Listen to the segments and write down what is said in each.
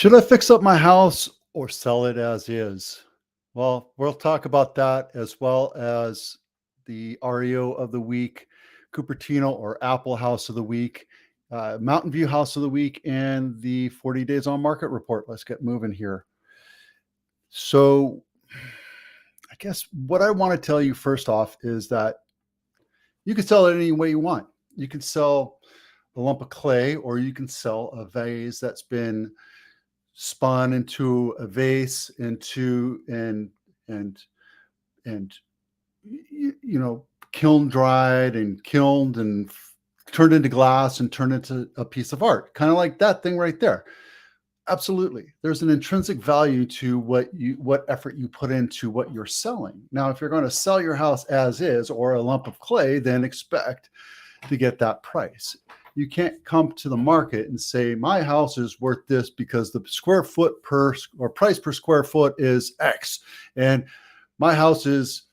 Should I fix up my house or sell it as is? Well, we'll talk about that as well as the REO of the week, Cupertino or Apple House of the week, Mountain View House of the week, and the 40 Days on Market report. Let's get moving here. So, I guess what I want to tell you first off is that you can sell it any way you want. You can sell a lump of clay, or you can sell a vase that's been spun into a vase into and kiln dried and kilned and turned into glass and turned into a piece of art, kind of like that thing right there. Absolutely, there's an intrinsic value to what effort you put into what you're selling. Now, if you're going to sell your house as is or a lump of clay, then expect to get that price. You can't come to the market and say my house is worth this because the square foot per or price per square foot is X and my house is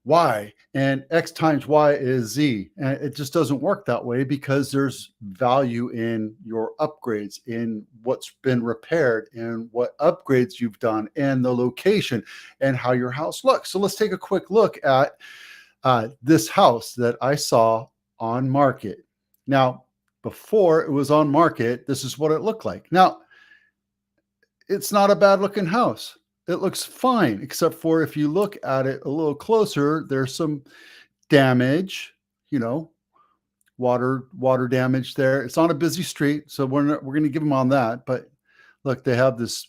Y and X times Y is Z. And it just doesn't work that way because there's value in your upgrades, in what's been repaired, and what upgrades you've done, and the location and how your house looks. So let's take a quick look at this house that I saw on market. Now, before it was on market, this is what it looked like. Now, it's not a bad looking house. It looks fine, except for if you look at it a little closer, there's some damage, water damage there. It's on a busy street, so we're going to give them on that. But look, they have this,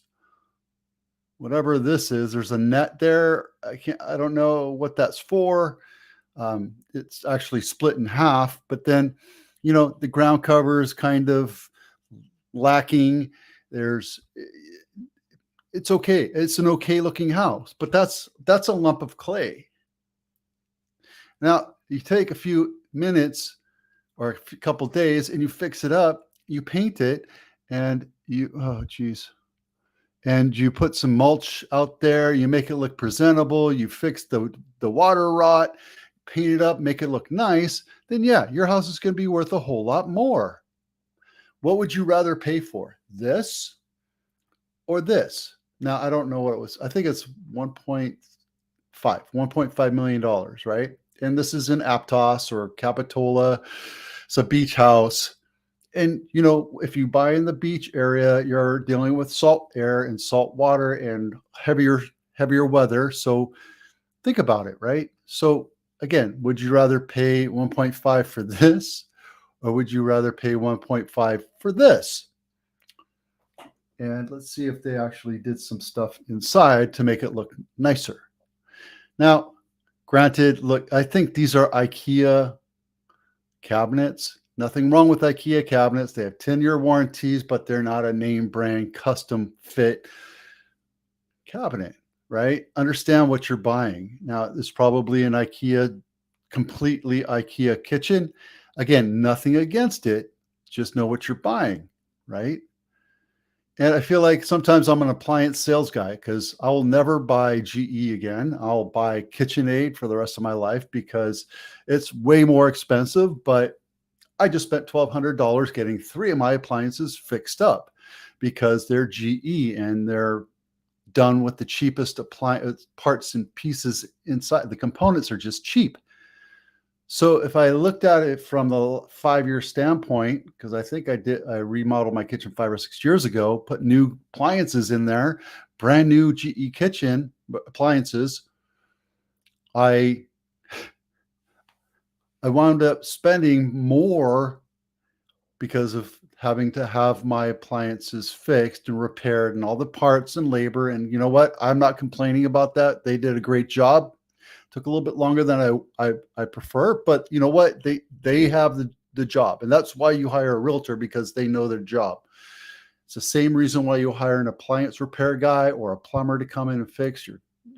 whatever this is, there's a net there. I don't know what that's for. It's actually split in half, but then the ground cover is kind of lacking. It's okay. It's an okay looking house, but that's a lump of clay. Now you take a few minutes or a couple days and you fix it up, you paint it, and and you put some mulch out there, you make it look presentable, you fix the water rot, paint it up, make it look nice, then yeah, your house is going to be worth a whole lot more. What would you rather pay for, this or this? Now, I don't know what it was. I think it's $1.5 million, right? And this is in Aptos or Capitola. It's a beach house. And, if you buy in the beach area, you're dealing with salt air and salt water and heavier weather. So think about it, right? So again, would you rather pay 1.5 for this, or would you rather pay 1.5 for this? And let's see if they actually did some stuff inside to make it look nicer. Now, granted, look, I think these are IKEA cabinets. Nothing wrong with IKEA cabinets. They have 10-year warranties, but they're not a name brand custom fit cabinet, right? Understand what you're buying. Now, it's probably an completely IKEA kitchen. Again, nothing against it. Just know what you're buying, right? And I feel like sometimes I'm an appliance sales guy because I will never buy GE again. I'll buy KitchenAid for the rest of my life because it's way more expensive, but I just spent $1,200 getting 3 of my appliances fixed up because they're GE and they're done with the cheapest appliance parts and pieces inside. The components are just cheap. So if I looked at it from the 5-year standpoint, because I think I remodeled my kitchen 5 or 6 years ago, put new appliances in there, brand new GE kitchen appliances. I wound up spending more because of having to have my appliances fixed and repaired and all the parts and labor. And you know what? I'm not complaining about that. They did a great job. Took a little bit longer than I prefer, but you know what? They have the job, and that's why you hire a realtor, because they know their job. It's the same reason why you hire an appliance repair guy or a plumber to come in and fix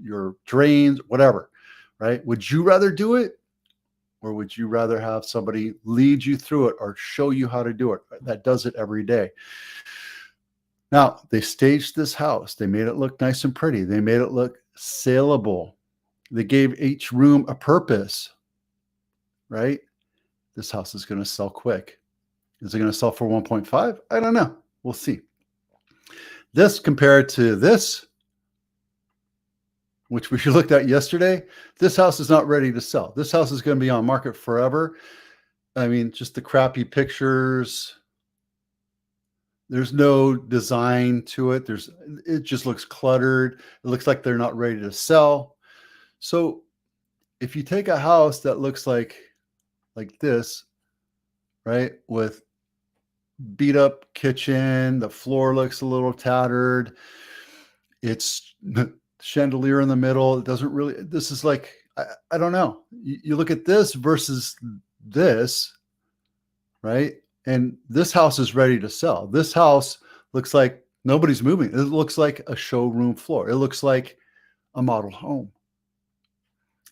your drains, whatever, right? Would you rather do it, or would you rather have somebody lead you through it or show you how to do it that does it every day? Now, they staged this house. They made it look nice and pretty. They made it look saleable. They gave each room a purpose, right? This house is going to sell quick. Is it going to sell for 1.5? I don't know. We'll see. This compared to this, which we looked at yesterday, this house is not ready to sell. This house is going to be on market forever. I mean, just the crappy pictures. There's no design to it. It just looks cluttered. It looks like they're not ready to sell. So if you take a house that looks like this, right, with beat up kitchen, the floor looks a little tattered, it's chandelier in the middle. It doesn't really, this is like, I don't know. You look at this versus this, right? And this house is ready to sell. This house looks like nobody's moving. It looks like a showroom floor. It looks like a model home.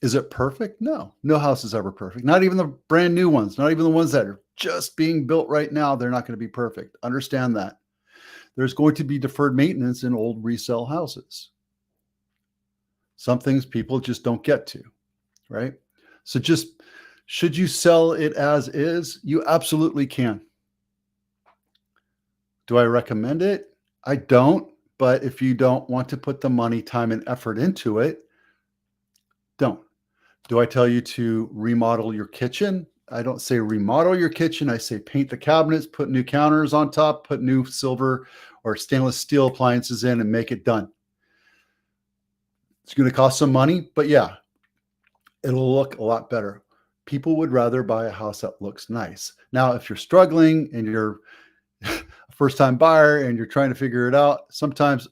Is it perfect? No. No house is ever perfect. Not even the brand new ones, not even the ones that are just being built right now. They're not going to be perfect. Understand that. There's going to be deferred maintenance in old resale houses. Some things people just don't get to, right? So just, should you sell it as is? You absolutely can. Do I recommend it? I don't, but if you don't want to put the money, time, and effort into it, don't. Do I tell you to remodel your kitchen? I don't say remodel your kitchen. I say paint the cabinets, put new counters on top, put new silver or stainless steel appliances in and make it done. It's going to cost some money, but yeah, it'll look a lot better. People would rather buy a house that looks nice. Now, if you're struggling and you're a first-time buyer and you're trying to figure it out, sometimes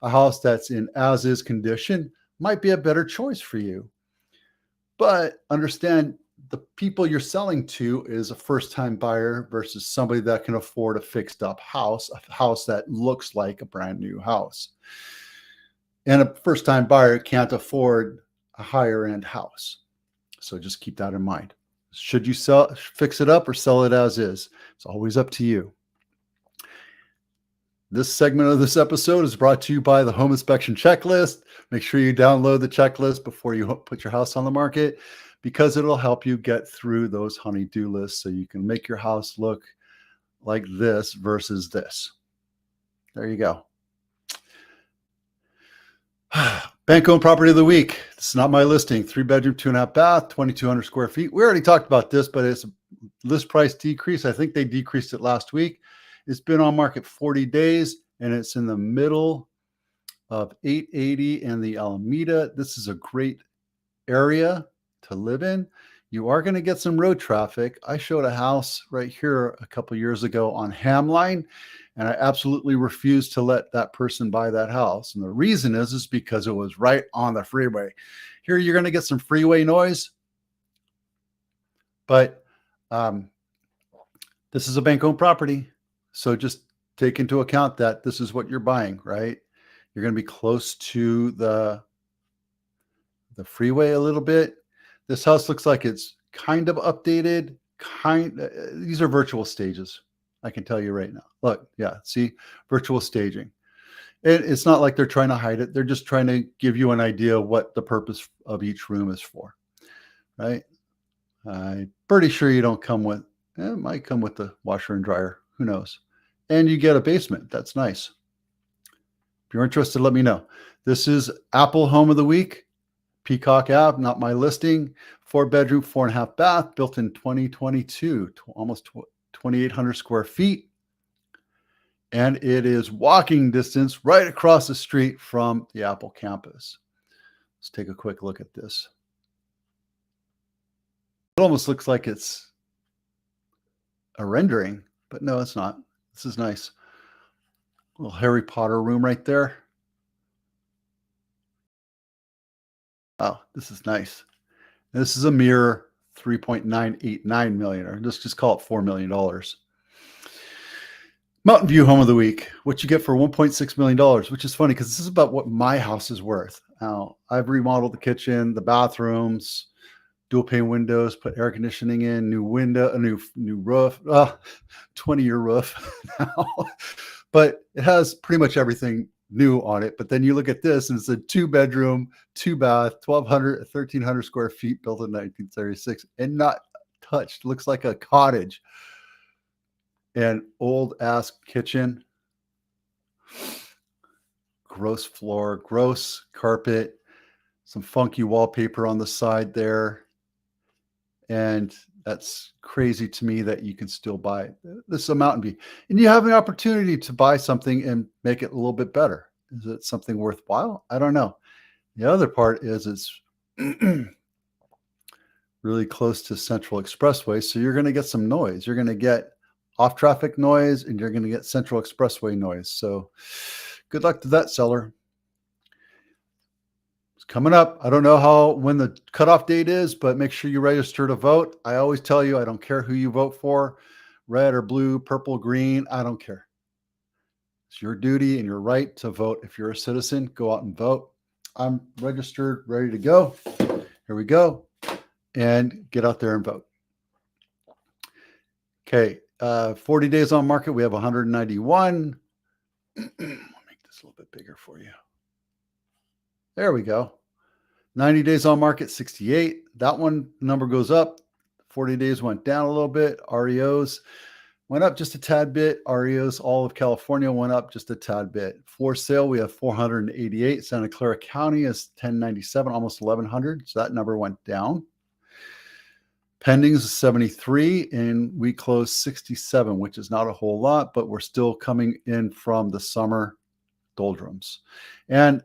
a house that's in as-is condition might be a better choice for you. But understand, the people you're selling to is a first-time buyer versus somebody that can afford a fixed-up house, a house that looks like a brand new house. And a first-time buyer can't afford a higher-end house. So just keep that in mind. Should you fix it up or sell it as is? It's always up to you. This segment of this episode is brought to you by the Home Inspection Checklist. Make sure you download the checklist before you put your house on the market, because it'll help you get through those honey-do lists so you can make your house look like this versus this. There you go. Bank-owned property of the week. This is not my listing. 3-bedroom, 2.5 bath, 2,200 square feet. We already talked about this, but it's a list price decrease. I think they decreased it last week. It's been on market 40 days, and it's in the middle of 880 and the Alameda. This is a great area to live in. You are going to get some road traffic. I showed a house right here a couple years ago on Hamline, and I absolutely refused to let that person buy that house. And the reason is because it was right on the freeway. Here you're going to get some freeway noise, but this is a bank-owned property. So just take into account that this is what you're buying, right? You're going to be close to the freeway a little bit. This house looks like it's kind of updated. These are virtual stages. I can tell you right now. Look, yeah, see, virtual staging. It's not like they're trying to hide it. They're just trying to give you an idea of what the purpose of each room is for, right? I'm pretty sure you don't come with, it might come with the washer and dryer. Who knows? And you get a basement. That's nice. If you're interested, let me know. This is Apple Home of the Week. Peacock app, not my listing. 4-bedroom, 4.5 bath, built in 2022, almost 2,800 square feet. And it is walking distance right across the street from the Apple campus. Let's take a quick look at this. It almost looks like it's a rendering, but no, it's not. This is nice. Little Harry Potter room right there. Oh, this is nice. And this is a mere $3.989 million, or let's just call it $4 million. Mountain View Home of the Week. What you get for $1.6 million, which is funny because this is about what my house is worth. Now, I've remodeled the kitchen, the bathrooms, dual pane windows, put air conditioning in, new window, a new roof, 20-year roof now. But it has pretty much everything new on it. But then you look at this and it's a 2-bedroom, 2-bath, 1,300 square feet, built in 1936 and not touched. Looks like a cottage. And old ass kitchen. gross floor, gross carpet, some funky wallpaper on the side there. And that's crazy to me that you can still buy this is a Mountain View. And you have an opportunity to buy something and make it a little bit better. Is it something worthwhile? I don't know. The other part is it's really close to Central Expressway. So you're going to get some noise. You're going to get off traffic noise and you're going to get Central Expressway noise. So good luck to that seller. It's coming up. I don't know when the cutoff date is, but make sure you register to vote. I always tell you, I don't care who you vote for, red or blue, purple, green. I don't care. It's your duty and your right to vote. If you're a citizen, go out and vote. I'm registered, ready to go. Here we go. And get out there and vote. Okay. 40 days on market. We have 191. I'll make this a little bit bigger for you. There we go. 90 days on market, 68. That one number goes up. 40 days went down a little bit. REOs went up just a tad bit. REOs, all of California went up just a tad bit. For sale, we have 488. Santa Clara County is 1097, almost 1100. So that number went down. Pendings is 73, and we closed 67, which is not a whole lot, but we're still coming in from the summer doldrums. And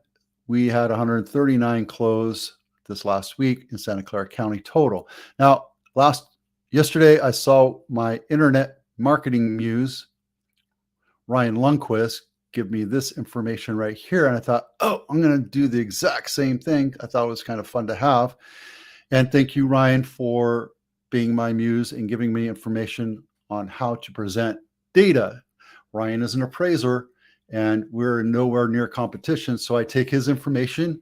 we had 139 close this last week in Santa Clara County total. Now, yesterday, I saw my internet marketing muse, Ryan Lundquist, give me this information right here. And I thought, oh, I'm going to do the exact same thing. I thought it was kind of fun to have. And thank you, Ryan, for being my muse and giving me information on how to present data. Ryan is an appraiser and we're nowhere near competition. So I take his information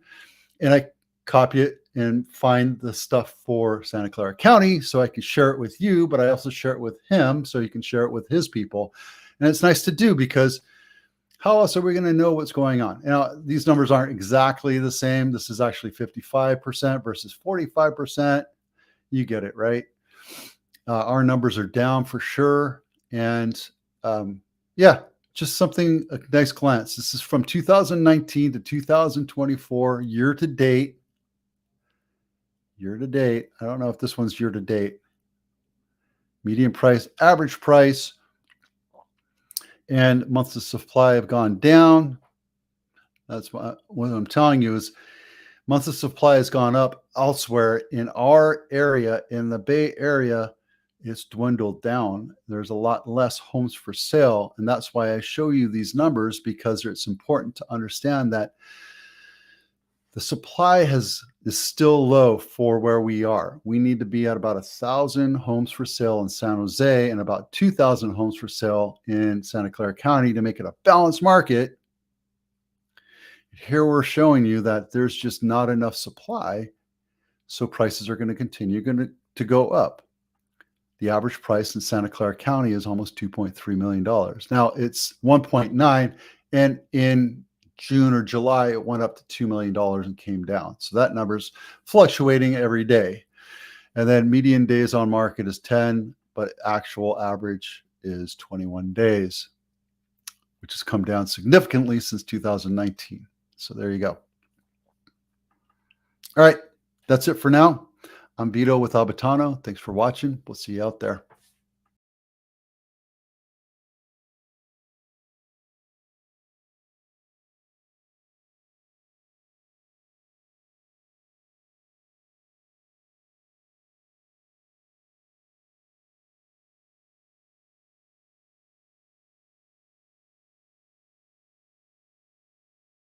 and I copy it and find the stuff for Santa Clara County so I can share it with you, but I also share it with him so he can share it with his people. And it's nice to do because how else are we going to know what's going on? Now, these numbers aren't exactly the same. This is actually 55% versus 45%. You get it, right? Our numbers are down for sure. And yeah, just something, a nice glance. This is from 2019 to 2024, year to date. Year to date. I don't know if this one's year to date. Median price, average price, and months of supply have gone down. That's what I'm telling you is months of supply has gone up elsewhere. In our area, in the Bay Area, it's dwindled down. There's a lot less homes for sale. And that's why I show you these numbers, because it's important to understand that the supply is still low for where we are. We need to be at about 1,000 homes for sale in San Jose and about 2,000 homes for sale in Santa Clara County to make it a balanced market. Here we're showing you that there's just not enough supply, so prices are going to continue to go up. The average price in Santa Clara County is almost $2.3 million. Now it's 1.9, and in June or July, it went up to $2 million and came down. So that number's fluctuating every day. And then median days on market is 10, but actual average is 21 days, which has come down significantly since 2019. So there you go. All right, that's it for now. I'm Vito with Abitano. Thanks for watching. We'll see you out there.